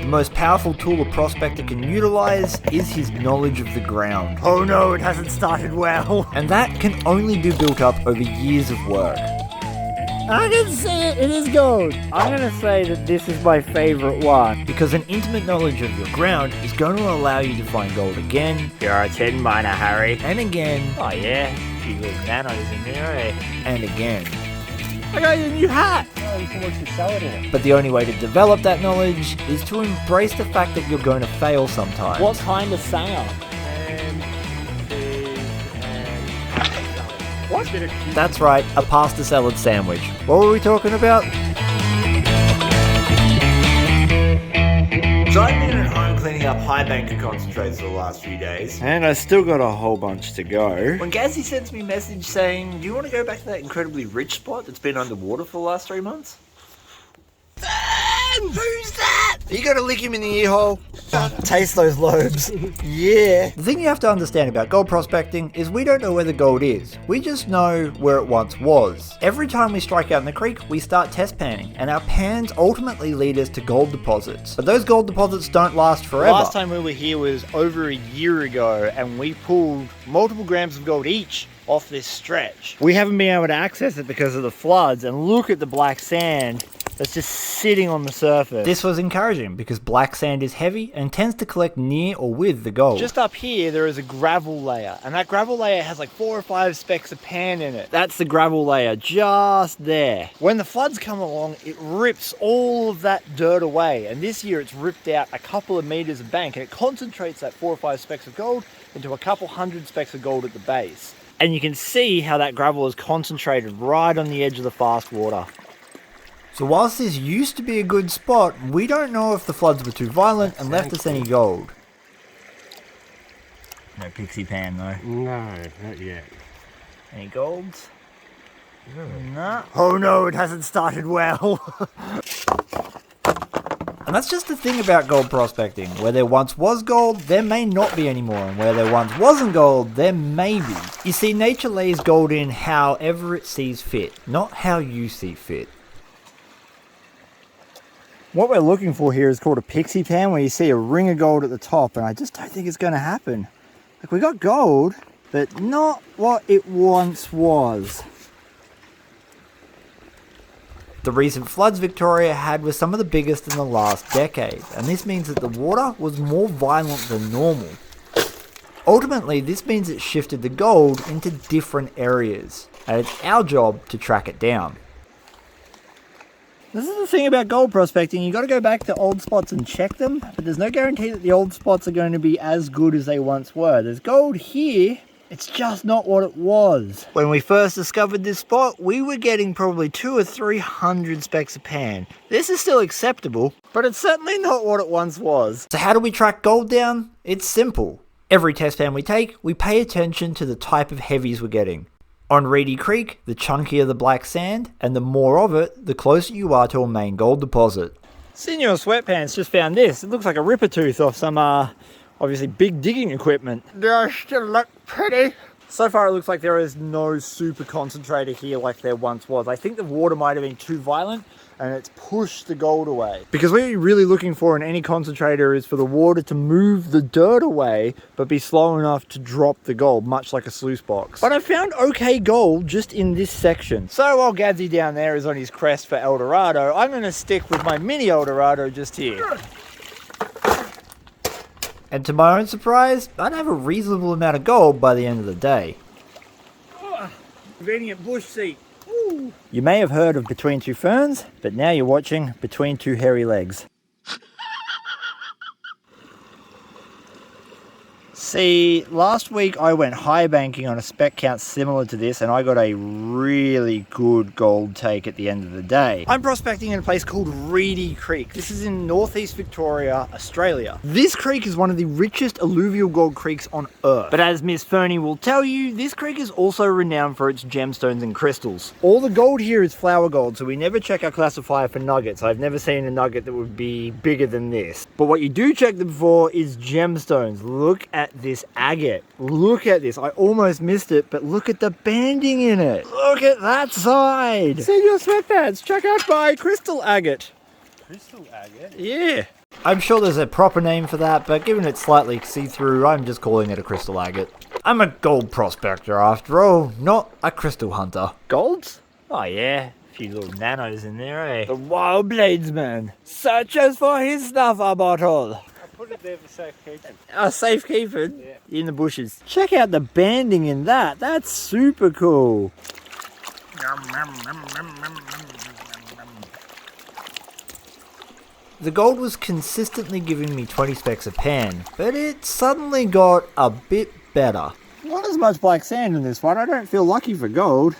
The most powerful tool a prospector can utilize is his knowledge of the ground. Oh no, it hasn't started well. And that can only be built up over years of work. I can see it, it is gold. I'm gonna say that this is my favorite one. Because an intimate knowledge of your ground is going to allow you to find gold again. You're a tin miner, Harry. And again. Oh yeah, a few little nanos in there, eh? And again. I got you a new hat. Oh, you can watch you sell it in it. But the only way to develop that knowledge is to embrace the fact that you're going to fail sometimes. What kind of sound? What? That's right, a pasta salad sandwich. What were we talking about? So I've been at home cleaning up high banker concentrates for the last few days. And I still got a whole bunch to go. When Gazzy sends me a message saying, do you want to go back to that incredibly rich spot that's been underwater for the last 3 months? Who's that? You gotta lick him in the ear hole. Taste those lobes. Yeah. The thing you have to understand about gold prospecting is we don't know where the gold is. We just know where it once was. Every time we strike out in the creek, we start test panning, and our pans ultimately lead us to gold deposits. But those gold deposits don't last forever. Last time we were here was over a year ago, and we pulled multiple grams of gold each off this stretch. We haven't been able to access it because of the floods, and look at the black sand that's just sitting on the surface. This was encouraging because black sand is heavy and tends to collect near or with the gold. Just up here there is a gravel layer, and that gravel layer has like 4 or 5 specks of pan in it. That's the gravel layer just there. When the floods come along, it rips all of that dirt away, and this year it's ripped out a couple of meters of bank, and it concentrates that 4 or 5 specks of gold into a couple hundred specks of gold at the base. And you can see how that gravel is concentrated right on the edge of the fast water. So whilst this used to be a good spot, we don't know if the floods were too violent and left us any gold. No pixie pan though. No, not yet. Any golds? No. Oh no, it hasn't started well. And that's just the thing about gold prospecting. Where there once was gold, there may not be anymore. And where there once wasn't gold, there may be. You see, nature lays gold in however it sees fit, not how you see fit. What we're looking for here is called a pixie pan, where you see a ring of gold at the top, and I just don't think it's going to happen. Like, we got gold, but not what it once was. The recent floods Victoria had were some of the biggest in the last decade, and this means that the water was more violent than normal. Ultimately, this means it shifted the gold into different areas, and it's our job to track it down. This is the thing about gold prospecting, you got to go back to old spots and check them, but there's no guarantee that the old spots are going to be as good as they once were. There's gold here, it's just not what it was. When we first discovered this spot, we were getting probably 200 or 300 specks of pan. This is still acceptable, But it's certainly not what it once was. so how do we track gold down? It's simple. Every test pan we take, we pay attention to the type of heavies we're getting. On Reedy Creek, the chunkier the black sand, and the more of it, the closer you are to a main gold deposit. Senior Sweatpants just found this. It looks like a ripper tooth off some, obviously big digging equipment. Do I still look pretty? So far it looks like there is no super concentrator here like there once was. I think the water might have been too violent and it's pushed the gold away. Because what you're really looking for in any concentrator is for the water to move the dirt away, but be slow enough to drop the gold, much like a sluice box. But I found okay gold just in this section. So while Gadsy down there is on his crest for El Dorado, I'm gonna stick with my mini El Dorado just here. And to my own surprise, I'd have a reasonable amount of gold by the end of the day. Convenient bush seat. Ooh. You may have heard of Between Two Ferns, but now you're watching Between Two Hairy Legs. See, last week I went high banking on a spec count similar to this, and I got a really good gold take at the end of the day. I'm prospecting in a place called Reedy Creek. This is in northeast Victoria, Australia. This creek is one of the richest alluvial gold creeks on Earth. But as Miss Fernie will tell you, this creek is also renowned for its gemstones and crystals. All the gold here is flower gold, so we never check our classifier for nuggets. I've never seen a nugget that would be bigger than this. But what you do check them for is gemstones. Look at this agate. Look at this. I almost missed it, but look at the banding in it. Look at that side. Senior Sweatpants, check out my crystal agate. Crystal agate? Yeah. I'm sure there's a proper name for that, but given it's slightly see-through, I'm just calling it a crystal agate. I'm a gold prospector after all, not a crystal hunter. Golds? Oh yeah, a few little nanos in there, eh? The wild bladesman searches for his snuffer bottle. I put it there for safekeeping. Safekeeping? Yeah. In the bushes. Check out the banding in that. That's super cool. The gold was consistently giving me 20 specks a pan, but it suddenly got a bit better. Not as much black sand in this one. I don't feel lucky for gold.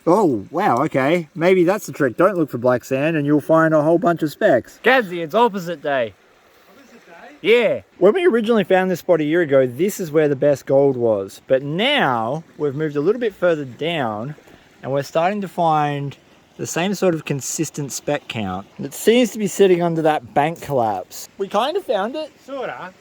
Oh, wow, okay. Maybe that's the trick. Don't look for black sand and you'll find a whole bunch of specks. Gadsy, it's opposite day. Opposite day? Yeah. When we originally found this spot a year ago, this is where the best gold was. But now we've moved a little bit further down and we're starting to find the same sort of consistent speck count that seems to be sitting under that bank collapse. We kind of found it. Sorta.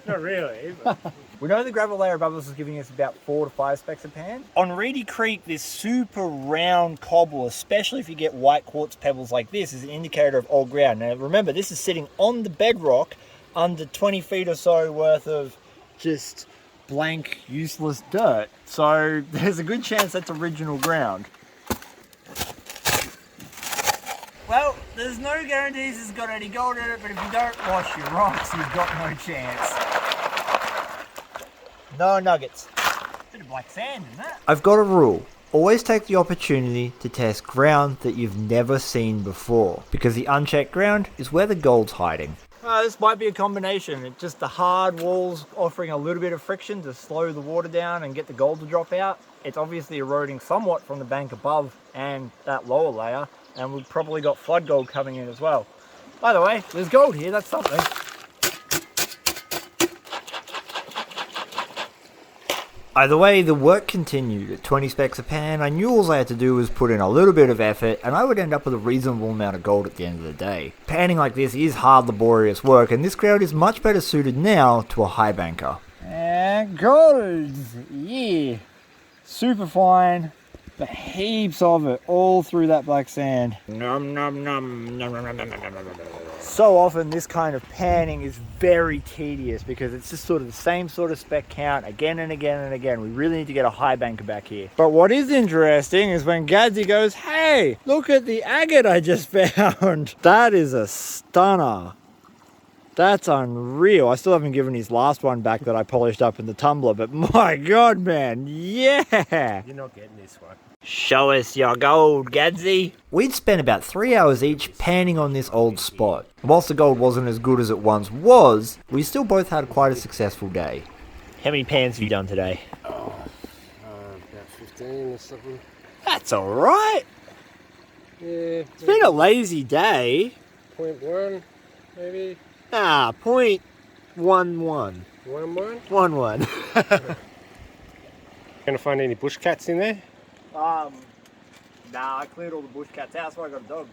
Not really. But We know the gravel layer above us is giving us about 4 to 5 specks a pan. On Reedy Creek, this super round cobble, especially if you get white quartz pebbles like this, is an indicator of old ground. Now remember, this is sitting on the bedrock under 20 feet or so worth of just blank, useless dirt. So there's a good chance that's original ground. Well, there's no guarantees it's got any gold in it, but if you don't wash your rocks, you've got no chance. No nuggets. Bit of black sand in that. I've got a rule. Always take the opportunity to test ground that you've never seen before, because the unchecked ground is where the gold's hiding. This might be a combination. It's just the hard walls offering a little bit of friction to slow the water down and get the gold to drop out. It's obviously eroding somewhat from the bank above and that lower layer, and we've probably got flood gold coming in as well. By the way, there's gold here, that's something. Either way, the work continued. At 20 specks a pan, I knew all I had to do was put in a little bit of effort and I would end up with a reasonable amount of gold at the end of the day. Panning like this is hard, laborious work, and this ground is much better suited now to a high banker. And gold, yeah. Super fine, but heaps of it all through that black sand. Nom nom nom nom nom nom nom nom nom nom. So often this kind of panning is very tedious because it's just sort of the same sort of speck count again and again and again. We really need to get a high banker back here. But what is interesting is when Gadsy goes, hey, look at the agate I just found. That is a stunner. That's unreal. I still haven't given his last one back that I polished up in the tumbler, but my God, man, yeah. you're not getting this one. Show us your gold, Gadsy. We'd spent about 3 hours each panning on this old spot. Whilst the gold wasn't as good as it once was, we still both had quite a successful day. How many pans have you done today? About 15 or something. That's all right. Yeah. It's been a lazy day. 0.1, maybe. 0.11. 1. 1-1. Gonna find any bush cats in there? Nah, I cleared all the bush cats out, so I got a dog.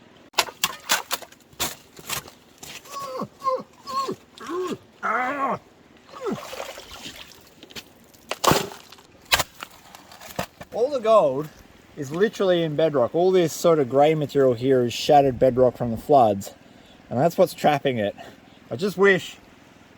All the gold is literally in bedrock. All this sort of grey material here is shattered bedrock from the floods, and that's what's trapping it. I just wish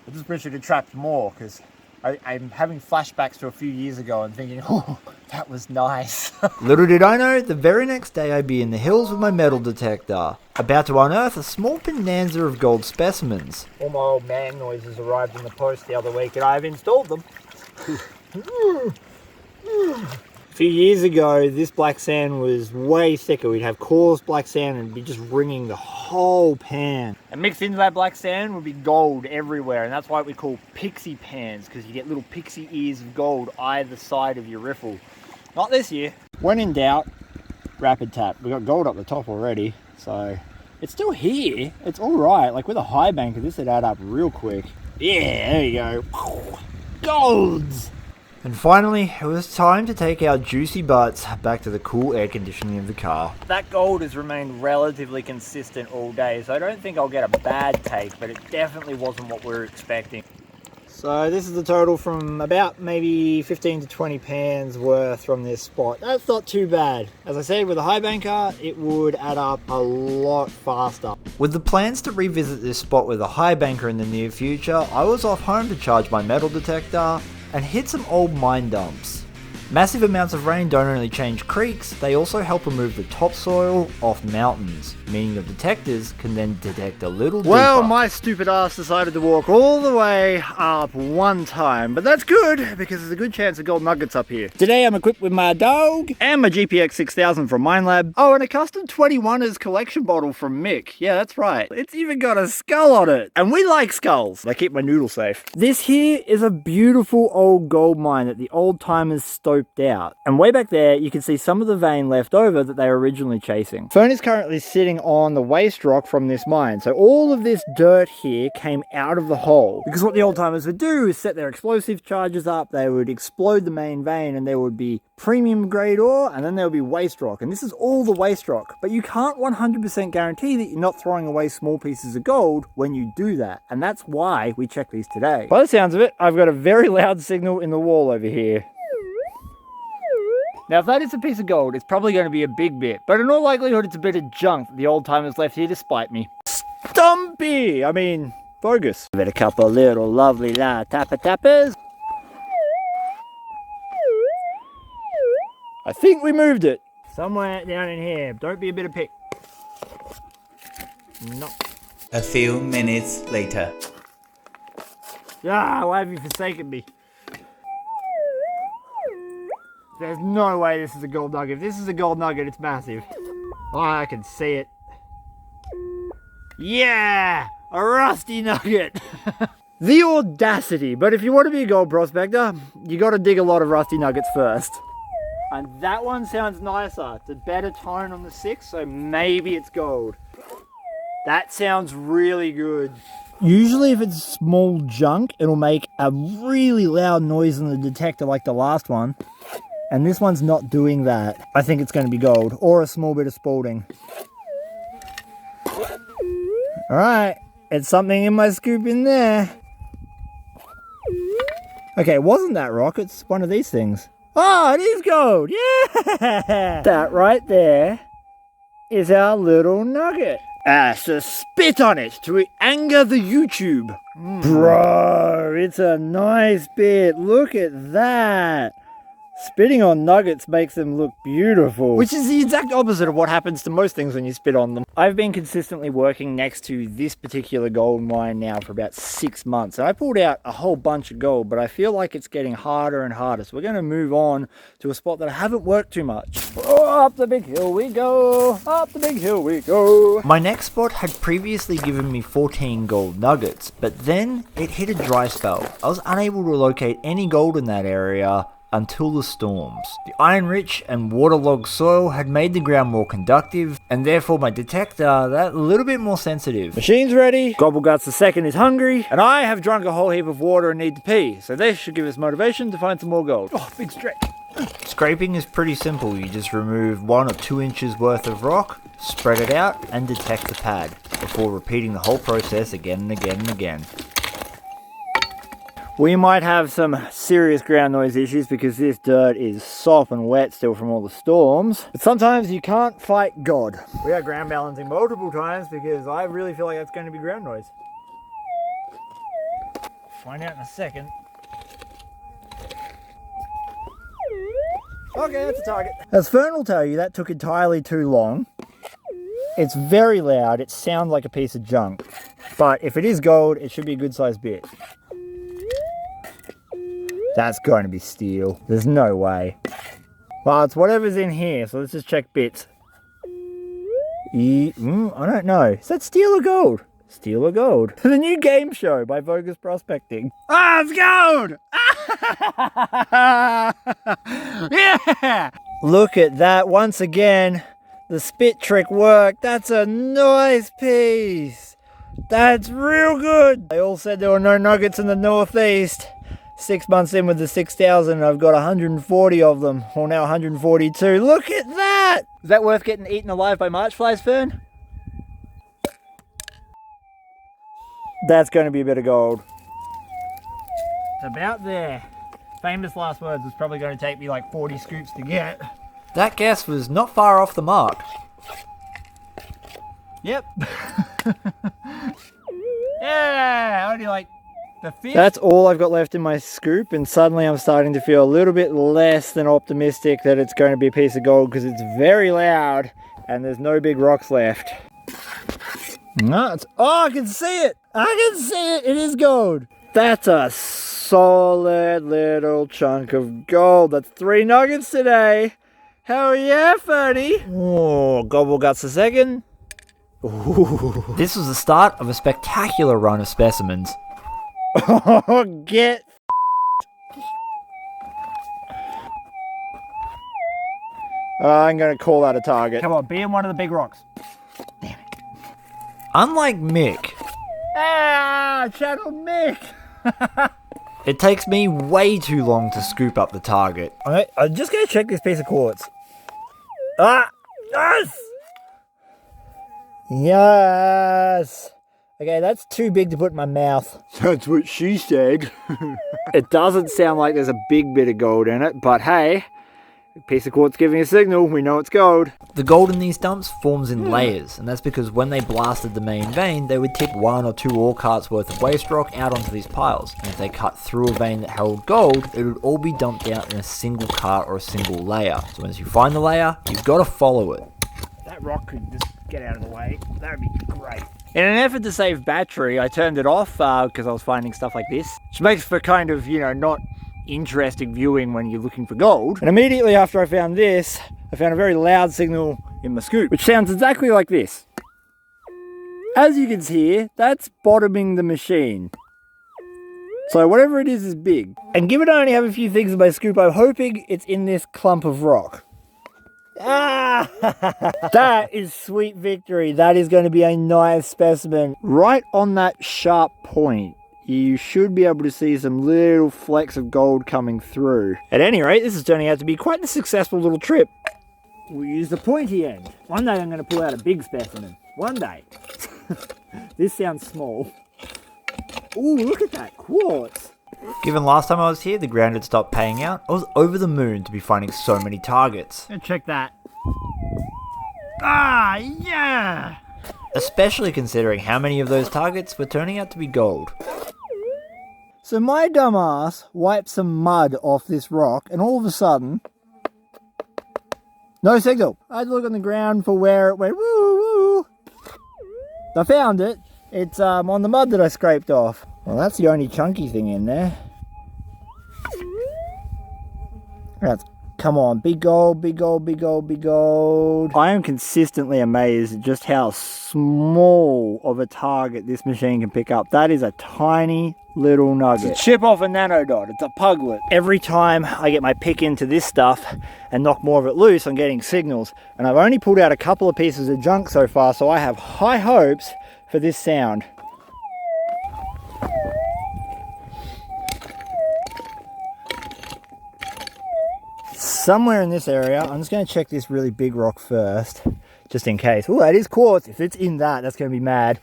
it had trapped more, because I'm having flashbacks to a few years ago and thinking, oh, that was nice. Little did I know, the very next day I'd be in the hills with my metal detector, about to unearth a small bonanza of gold specimens. All my old man noises arrived in the post the other week and I've installed them. A few years ago, this black sand was way thicker. We'd have coarse black sand and be just ringing the whole pan. And mixed into that black sand would be gold everywhere, and that's why we call pixie pans, because you get little pixie ears of gold either side of your riffle. Not this year. When in doubt, rapid tap. We got gold up the top already, so it's still here. It's all right. Like with a high banker, this would add up real quick. Yeah, there you go. Golds! And finally, it was time to take our juicy butts back to the cool air conditioning of the car. That gold has remained relatively consistent all day, so I don't think I'll get a bad take, but it definitely wasn't what we were expecting. So this is the total from about maybe 15 to 20 pans worth from this spot. That's not too bad. As I said, with a high banker, it would add up a lot faster. With the plans to revisit this spot with a high banker in the near future, I was off home to charge my metal detector and hit some old mine dumps. Massive amounts of rain don't only change creeks, they also help remove the topsoil off mountains, meaning your detectors can then detect a little deeper. Well, my stupid ass decided to walk all the way up one time, but that's good because there's a good chance of gold nuggets up here. Today I'm equipped with my dog and my GPX 6000 from Minelab. Oh, and a custom 21ers collection bottle from Mick. Yeah, that's right. It's even got a skull on it. And we like skulls. They keep my noodle safe. This here is a beautiful old gold mine that the old timers stoked out. And way back there, you can see some of the vein left over that they were originally chasing. Fern is currently sitting on the waste rock from this mine. So all of this dirt here came out of the hole. Because what the old timers would do is set their explosive charges up, they would explode the main vein, and there would be premium grade ore, and then there would be waste rock. And this is all the waste rock. But you can't 100% guarantee that you're not throwing away small pieces of gold when you do that. And that's why we check these today. By the sounds of it, I've got a very loud signal in the wall over here. Now, if that is a piece of gold, it's probably going to be a big bit, but in all likelihood, it's a bit of junk that the old timers left here to spite me. Stumpy! I mean, Vo-Gus. Give it a couple of little lovely tappers. I think we moved it. Somewhere down in here. Don't be a bit of pick. No. A few minutes later. Ah, why have you forsaken me? There's no way this is a gold nugget. If this is a gold nugget, it's massive. Oh, I can see it. Yeah! A rusty nugget! The audacity. But if you want to be a gold prospector, you got to dig a lot of rusty nuggets first. And that one sounds nicer. It's a better tone on the 6, so maybe it's gold. That sounds really good. Usually if it's small junk, it'll make a really loud noise in the detector like the last one. And this one's not doing that. I think it's going to be gold or a small bit of spalding. All right, it's something in my scoop in there. Okay, it wasn't that rock, it's one of these things. Oh, it is gold, yeah! That right there is our little nugget. So spit on it to anger the YouTube. Bro, it's a nice bit, look at that. Spitting on nuggets makes them look beautiful. Which is the exact opposite of what happens to most things when you spit on them. I've been consistently working next to this particular gold mine now for about 6 months. And I pulled out a whole bunch of gold, but I feel like it's getting harder and harder. So we're going to move on to a spot that I haven't worked too much. Oh, up the big hill we go. Up the big hill we go. My next spot had previously given me 14 gold nuggets, but then it hit a dry spell. I was unable to locate any gold in that area until the storms. The iron-rich and waterlogged soil had made the ground more conductive, and therefore my detector that little bit more sensitive. Machine's ready, Gobbleguts the second is hungry, and I have drunk a whole heap of water and need to pee, so this should give us motivation to find some more gold. Oh, big stretch. Scraping is pretty simple. You just remove 1 or 2 inches worth of rock, spread it out, and detect the pad, before repeating the whole process again and again and again. We might have some serious ground noise issues because this dirt is soft and wet still from all the storms. But sometimes you can't fight God. We are ground balancing multiple times because I really feel like that's going to be ground noise. Find out in a second. Okay, that's a target. As Fern will tell you, that took entirely too long. It's very loud. It sounds like a piece of junk. But if it is gold, it should be a good sized bit. That's going to be steel. There's no way. Well, it's whatever's in here, so let's just check bits. I don't know. Is that steel or gold? Steel or gold? The new game show by Vo-Gus Prospecting. Ah, it's gold! Yeah! Look at that once again. The spit trick worked. That's a nice piece. That's real good. They all said there were no nuggets in the northeast. 6 months in with the 6,000, I've got 140 of them, or now 142. Look at that! Is that worth getting eaten alive by march flies, Fern? That's going to be a bit of gold. about there. Famous last words was probably going to take me like 40 scoops to get. That guess was not far off the mark. Yep. Yeah, only like the fifth. That's all I've got left in my scoop, and suddenly I'm starting to feel a little bit less than optimistic that it's going to be a piece of gold because it's very loud and there's no big rocks left. No, I can see it! I can see it! It is gold! That's a solid little chunk of gold. That's 3 nuggets today. Hell yeah, Ferdy! Oh, gobble guts a second. Ooh. This was the start of a spectacular run of specimens. Oh, get I'm going to call that a target. Come on, be in one of the big rocks. Damn it. Unlike Mick, Channel Mick. it takes me way too long to scoop up the target. Alright, I'm just going to check this piece of quartz. Ah! Yes! Yes! Okay, that's too big to put in my mouth. That's what she said. It doesn't sound like there's a big bit of gold in it, but hey, a piece of quartz giving a signal, we know it's gold. The gold in these dumps forms in layers, and that's because when they blasted the main vein, they would tip 1 or 2 ore carts worth of waste rock out onto these piles. And if they cut through a vein that held gold, it would all be dumped out in a single cart or a single layer. So once you find the layer, you've got to follow it. That rock could just get out of the way. That would be great. In an effort to save battery, I turned it off because I was finding stuff like this, which makes for kind of, not interesting viewing when you're looking for gold. And immediately after I found this, I found a very loud signal in my scoop, which sounds exactly like this. As you can hear, that's bottoming the machine. So whatever it is big. And given I only have a few things in my scoop, I'm hoping it's in this clump of rock. Ah! That is sweet victory. That is going to be a nice specimen. Right on that sharp point, you should be able to see some little flecks of gold coming through. At any rate, this is turning out to be quite a successful little trip. We'll use the pointy end. One day I'm going to pull out a big specimen. One day. This sounds small. Ooh, look at that quartz. Given last time I was here, the ground had stopped paying out, I was over the moon to be finding so many targets. Check that. Ah, yeah! Especially considering how many of those targets were turning out to be gold. So my dumbass wiped some mud off this rock, and all of a sudden, no signal. I had to look on the ground for where it went. Woo woo. I found it. It's on the mud that I scraped off. Well, that's the only chunky thing in there. Come on, big gold, big gold, big gold, big gold. I am consistently amazed at just how small of a target this machine can pick up. That is a tiny little nugget. It's a chip off a nanodot. It's a puglet. Every time I get my pick into this stuff and knock more of it loose, I'm getting signals. And I've only pulled out a couple of pieces of junk so far, so I have high hopes for this sound. Somewhere in this area, I'm just going to check this really big rock first, just in case. Oh, that is quartz. If it's in that, that's going to be mad.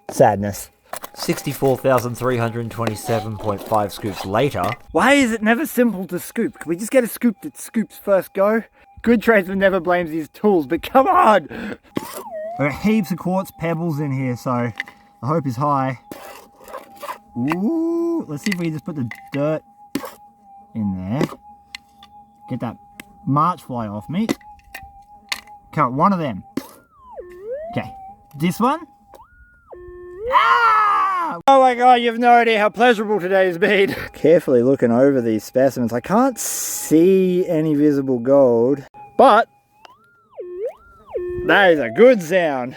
Sadness. 64,327.5 scoops later. Why is it never simple to scoop? Can we just get a scoop that scoops first go? Good tradesman never blames his tools, but come on! There are heaps of quartz pebbles in here, so the hope is high. Ooh, let's see if we can just put the dirt in there. Get that March fly off me. Cut one of them. Okay, this one. Ah! Oh my god, you have no idea how pleasurable today has been. Carefully looking over these specimens, I can't see any visible gold, but that is a good sound.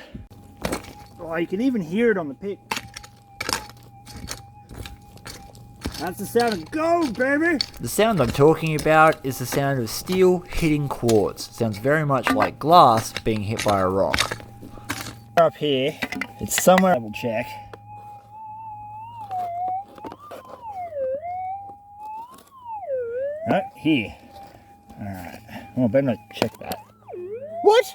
Oh, you can even hear it on the pick. That's the sound of gold, baby! The sound I'm talking about is the sound of steel hitting quartz. It sounds very much like glass being hit by a rock. Up here, it's somewhere, double check. No, here. Alright. Oh, I better not check that. What?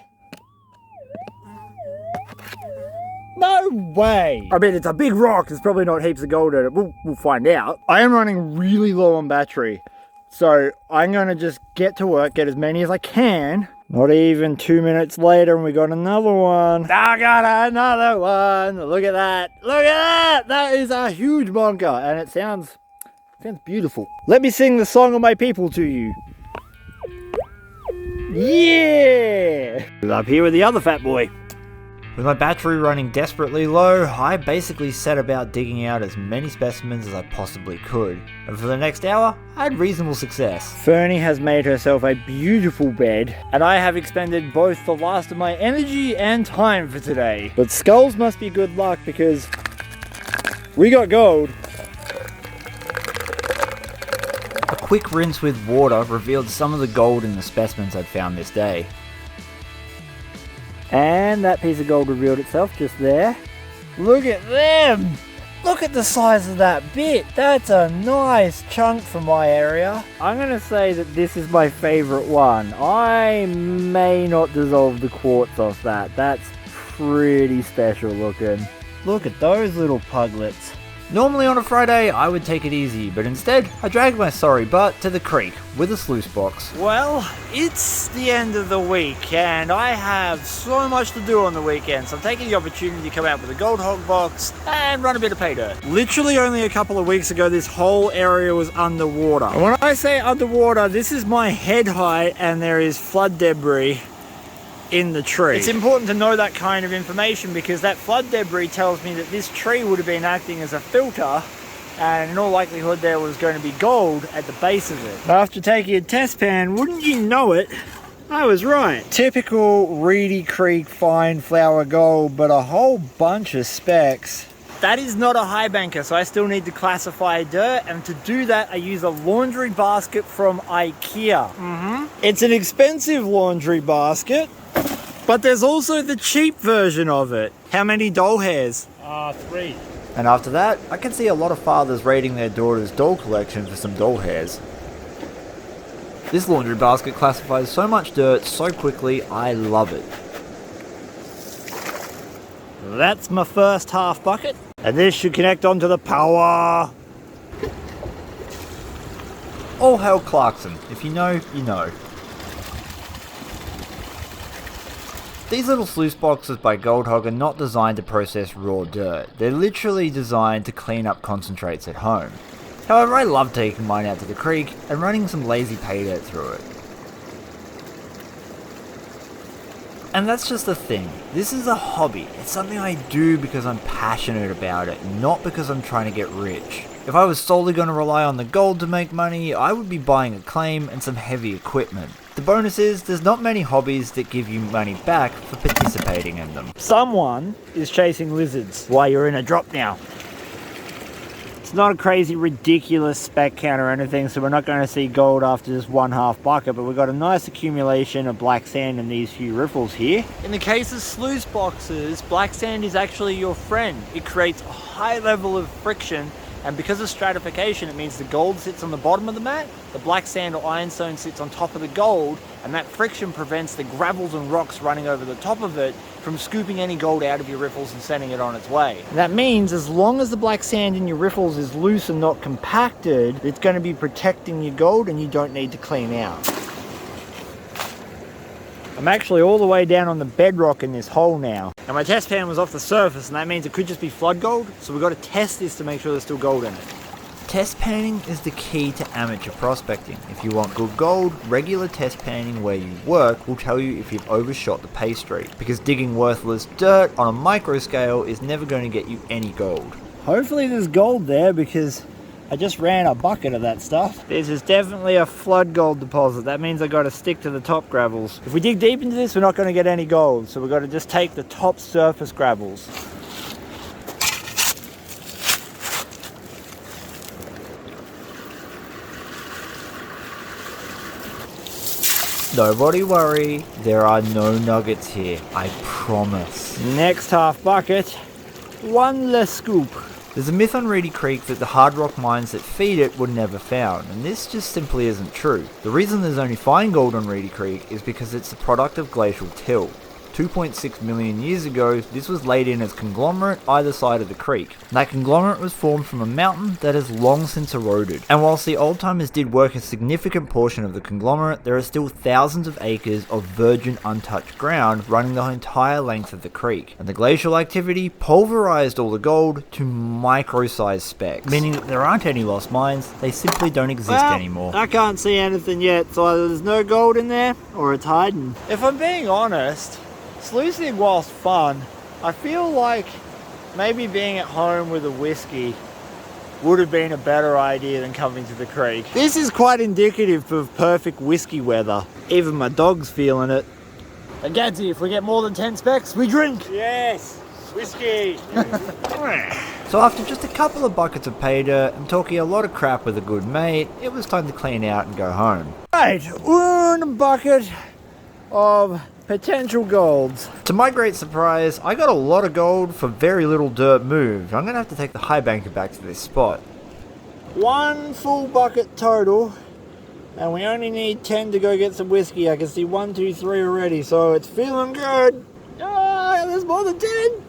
No way. I mean, it's a big rock. There's probably not heaps of gold in it. We'll find out. I am running really low on battery. So I'm going to just get to work, get as many as I can. Not even 2 minutes later and we got another one. I got another one. Look at that. Look at that. That is a huge bunker. And it sounds beautiful. Let me sing the song of my people to you. Yeah! Up here with the other fat boy. With my battery running desperately low, I basically set about digging out as many specimens as I possibly could. And for the next hour, I had reasonable success. Fernie has made herself a beautiful bed, and I have expended both the last of my energy and time for today. But skulls must be good luck because we got gold. A quick rinse with water revealed some of the gold in the specimens I'd found this day. And that piece of gold revealed itself just there. Look at them! Look at the size of that bit. That's a nice chunk from my area. I'm going to say that this is my favourite one. I may not dissolve the quartz off that. That's pretty special looking. Look at those little puglets. Normally on a Friday, I would take it easy, but instead, I dragged my sorry butt to the creek with a sluice box. Well, it's the end of the week, and I have so much to do on the weekend, so I'm taking the opportunity to come out with a gold hog box and run a bit of pay dirt. Literally only a couple of weeks ago, this whole area was underwater. And when I say underwater, this is my head height, and there is flood debris in the tree. It's important to know that kind of information because that flood debris tells me that this tree would have been acting as a filter, and in all likelihood there was going to be gold at the base of it. After taking a test pan, wouldn't you know it, I was right. Typical Reedy Creek fine flour gold, but a whole bunch of specks. That is not a high banker, so I still need to classify dirt, and to do that I use a laundry basket from IKEA. It's an expensive laundry basket, but there's also the cheap version of it. How many doll hairs? 3. And after that, I can see a lot of fathers raiding their daughter's doll collection for some doll hairs. This laundry basket classifies so much dirt so quickly, I love it. That's my first half bucket, and this should connect onto the power. All hail Clarkson. If you know, you know. These little sluice boxes by Gold Hog are not designed to process raw dirt. They're literally designed to clean up concentrates at home. However, I love taking mine out to the creek and running some lazy pay dirt through it. And that's just the thing. This is a hobby. It's something I do because I'm passionate about it, not because I'm trying to get rich. If I was solely going to rely on the gold to make money, I would be buying a claim and some heavy equipment. The bonus is, there's not many hobbies that give you money back for participating in them. Someone is chasing lizards while you're in a drop now. It's not a crazy, ridiculous spec count or anything, so we're not going to see gold after just one half bucket, but we've got a nice accumulation of black sand in these few riffles here. In the case of sluice boxes, black sand is actually your friend. It creates a high level of friction, and because of stratification, it means the gold sits on the bottom of the mat, the black sand or ironstone sits on top of the gold, and that friction prevents the gravels and rocks running over the top of it from scooping any gold out of your riffles and sending it on its way. And that means as long as the black sand in your riffles is loose and not compacted, it's going to be protecting your gold and you don't need to clean out. I'm actually all the way down on the bedrock in this hole now. And my test pan was off the surface, and that means it could just be flood gold, so we've got to test this to make sure there's still gold in it. Test panning is the key to amateur prospecting. If you want good gold, regular test panning where you work will tell you if you've overshot the pay streak, because digging worthless dirt on a micro scale is never going to get you any gold. Hopefully there's gold there, because I just ran a bucket of that stuff. This is definitely a flood gold deposit. That means I got to stick to the top gravels. If we dig deep into this, we're not going to get any gold, so we've got to just take the top surface gravels. Nobody worry, there are no nuggets here, I promise. Next half bucket, one less scoop. There's a myth on Reedy Creek that the hard rock mines that feed it were never found, and this just simply isn't true. The reason there's only fine gold on Reedy Creek is because it's the product of glacial till. 2.6 million years ago, this was laid in as conglomerate either side of the creek. That conglomerate was formed from a mountain that has long since eroded. And whilst the old timers did work a significant portion of the conglomerate, there are still thousands of acres of virgin untouched ground running the entire length of the creek. And the glacial activity pulverized all the gold to micro-sized specks, meaning that there aren't any lost mines, they simply don't exist anymore. I can't see anything yet, so either there's no gold in there or it's hiding. If I'm being honest, sluicing whilst fun, I feel like maybe being at home with a whiskey would have been a better idea than coming to the creek. This is quite indicative of perfect whiskey weather. Even my dog's feeling it. And Gadsy, if we get more than 10 specks, we drink. Yes, whiskey. So after just a couple of buckets of pay dirt and talking a lot of crap with a good mate, it was time to clean out and go home. Right, one bucket of potential golds. To my great surprise, I got a lot of gold for very little dirt moved. I'm going to have to take the high banker back to this spot. One full bucket total, and we only need 10 to go get some whiskey. I can see 1, 2, 3 already, so it's feeling good. Ah, there's more than 10.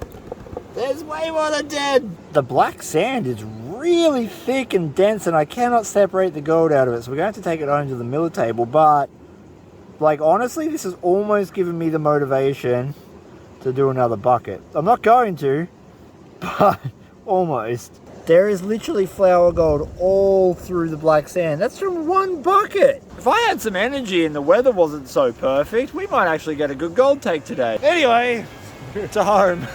There's way more than 10. The black sand is really thick and dense, and I cannot separate the gold out of it, so we're going to have to take it home to the miller table. But like, honestly, this has almost given me the motivation to do another bucket. I'm not going to, but almost. There is literally flour gold all through the black sand. That's from one bucket. If I had some energy and the weather wasn't so perfect, we might actually get a good gold take today. Anyway, to home.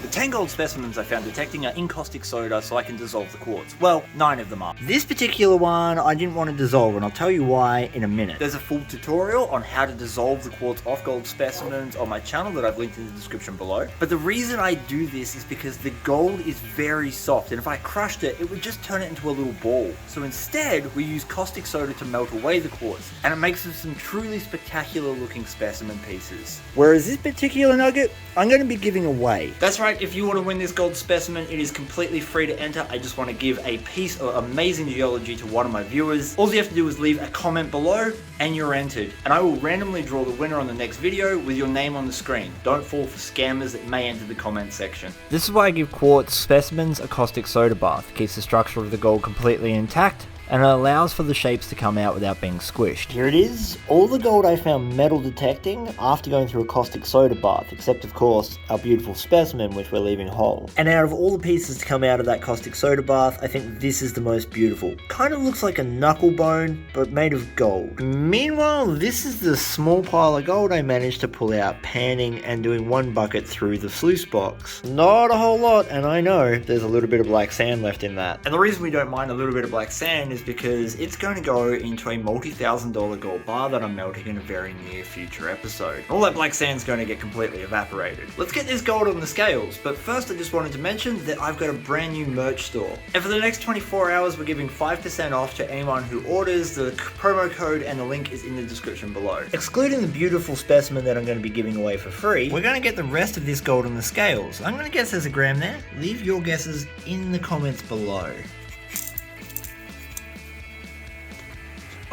The 10 gold specimens I found detecting are in caustic soda, so I can dissolve the quartz. Well, 9 of them are. This particular one I didn't want to dissolve, and I'll tell you why in a minute. There's a full tutorial on how to dissolve the quartz off gold specimens on my channel that I've linked in the description below. But the reason I do this is because the gold is very soft, and if I crushed it, it would just turn it into a little ball. So instead, we use caustic soda to melt away the quartz, and it makes for some truly spectacular looking specimen pieces. Whereas this particular nugget, I'm going to be giving away. That's right, if you want to win this gold specimen, it is completely free to enter. I just want to give a piece of amazing geology to one of my viewers. All you have to do is leave a comment below and you're entered. And I will randomly draw the winner on the next video with your name on the screen. Don't fall for scammers that may enter the comment section. This is why I give quartz specimens a caustic soda bath. It keeps the structure of the gold completely intact, and it allows for the shapes to come out without being squished. Here it is, all the gold I found metal detecting after going through a caustic soda bath, except of course our beautiful specimen which we're leaving whole. And out of all the pieces to come out of that caustic soda bath, I think this is the most beautiful. Kind of looks like a knuckle bone, but made of gold. Meanwhile, this is the small pile of gold I managed to pull out panning and doing one bucket through the sluice box. Not a whole lot, and I know there's a little bit of black sand left in that. And the reason we don't mind a little bit of black sand is because it's going to go into a multi-$1,000 gold bar that I'm melting in a very near future episode. All that black sand's going to get completely evaporated. Let's get this gold on the scales, but first I just wanted to mention that I've got a brand new merch store. And for the next 24 hours we're giving 5% off to anyone who orders. The promo code and the link is in the description below. Excluding the beautiful specimen that I'm going to be giving away for free, we're going to get the rest of this gold on the scales. I'm going to guess there's a gram there. Leave your guesses in the comments below.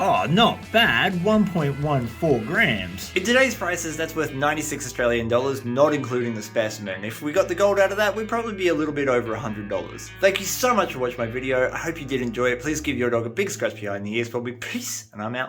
Oh, not bad, 1.14 grams. In today's prices, that's worth 96 Australian dollars, not including the specimen. If we got the gold out of that, we'd probably be a little bit over $100. Thank you so much for watching my video. I hope you did enjoy it. Please give your dog a big scratch behind the ears for me. Peace, and I'm out.